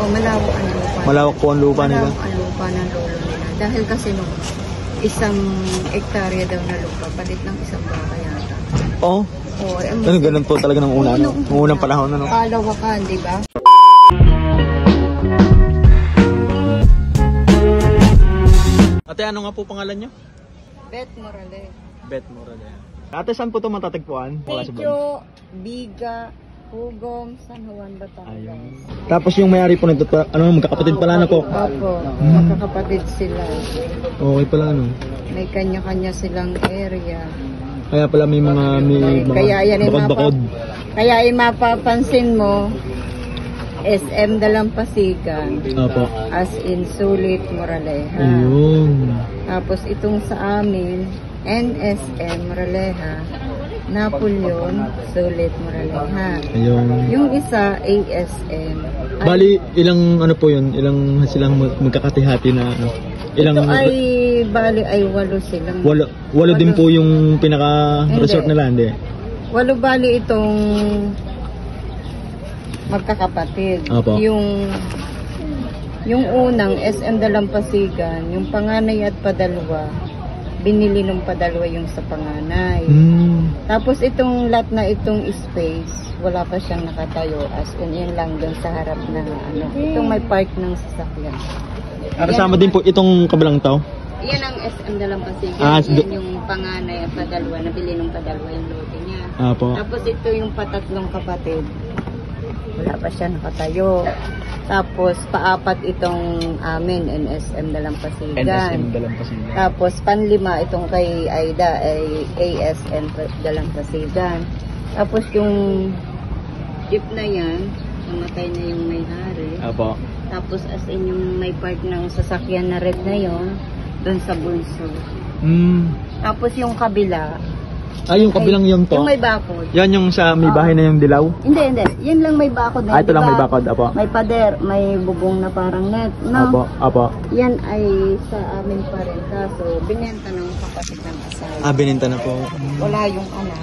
Oh, malawak ang lupa. Malawak po ang lupa nila. Malawak ang lupa ng lolo nila. Dahil kasi nung isang hektarya daw na lupa, palit ng isang baka yata. Oo. Oh, Ganun po talaga ng una, no? Unang panahon, ano? Kalawakan, di ba? Ate, ano nga po pangalan nyo? Beth Morales. Beth Morales. Ate, saan po ito matatagpuan? Pedro, Biga, Hugong, San Juan, Batangas. Ayun. Tapos yung may-ari po nito, ano, magkakapatid pala na po? Opo, magkakapatid sila. Okay pala, ano? May kanya-kanya silang area. Kaya pala may mga Kaya yan ay bakod-bakod. Kaya ay mapapansin mo, SM Dalampasigan. Opo. As in Sulit, Moraleja. Ayun. Tapos itong sa amin, NSM Moraleja, Napoleon, Sulit, Moraleja. Ayun. Yung isa, ASM. Bali, ilang ano po yun? Ilang silang magkakatihati na ano? Ilang, Ito ay, bali ay 8 silang. walo din po yung pinaka-resort nila, hindi? 8 bali itong magkakapatid. Opo. Yung unang SM Dalampasigan, yung panganay at padalwa, binili nung padalwa yung sa panganay. Tapos itong lot na itong space, wala pa siyang nakatayo, as in yun lang dun sa harap na ano. Itong may park ng sasakyan. Kasama din po itong kabilang tao? Yan ang SM Dalampasigan. Yan yung panganay at padalwa, nabili nung padalwa yung lote niya. Opo. Tapos ito yung patatlong kapatid. Wala pa siya nakatayo. Tapos paapat itong amin, NSM Dalampasigan. NSM Dalampasigan. Tapos panlima itong kay Aida ay ASM Dalampasigan. Tapos yung jeep na yan, namatay na yung may-hari. Opo. Tapos as in yung may part ng sasakyan na red na yon, doon sa bunso. Tapos yung kabila, yung kabilang yun po? yung may bakod. Yan yung sa may bahay na yung dilaw? Hindi. Yan lang may bakod na. Ito lang may bakod, apo. May pader, may bubong na parang net. No? Apo. Yan ay sa amin pa rin. Kaso, binenta ng kapatid ng asawa. Binenta na po. Wala yung anak.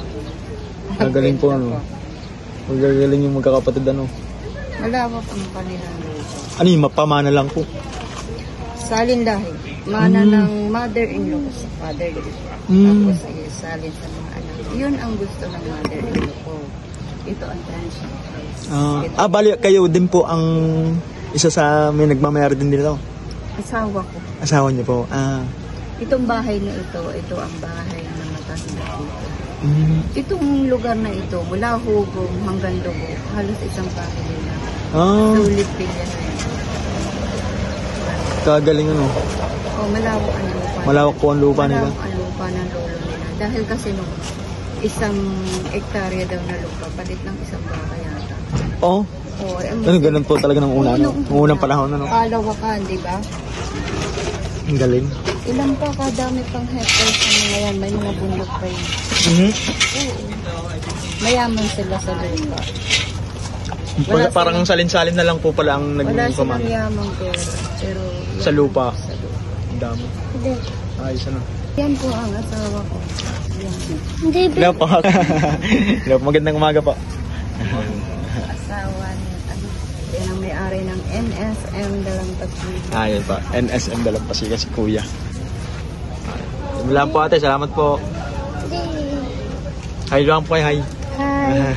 Galing po, ano? Magagaling yung magkakapatid, ano? Malawak ang kanilang lupa. Ano yung mapamana lang po? Salin lahi. Mana ng mother-in-law sa father-in-law. Tapos ay salin sa mga anak. Yun ang gusto ng mother-in-law ko. Ito ang franchise. Bali kayo din po ang isa sa may nagmamayari din dito? Asawa ko. Asawa niyo po? Itong bahay na ito ang bahay na matanda dito. Itong lugar na ito, mula Hugong hanggang Dugo, halos isang bahay nila. Sulit pilya na yun. Kagaling, ano? Malawak ang lupa. Malawak po ang lupa nila. Malawak ang lupa ng lolo nila. Dahil kasi nung isang hektarya daw na lupa, palit ng isang baka yata. Oo. Ganun po talaga ng una, no? Unang panahon, ano? Kalawakan, di ba? Ang galing. Ilan pa kadami pang hectares na mga yan. May mga bundok pa yun. Oo. Mayaman sila sa lupa. Parang salin-salin na lang po pala ang wala naging silang yamang pero sa lupa. Ang dami. Hindi. Ayos, ano? Yan po ang asawa ko. Yan. Hindi. Hello po. Hello po. Magandang umaga po. Asawa niya. Yan ang may-ari ng NSM Dalampasigan. Yun pa. NSM Dalampasigan si Kuya. Yun lang po, ate. Salamat po. Hi lang po. Hi. Hi.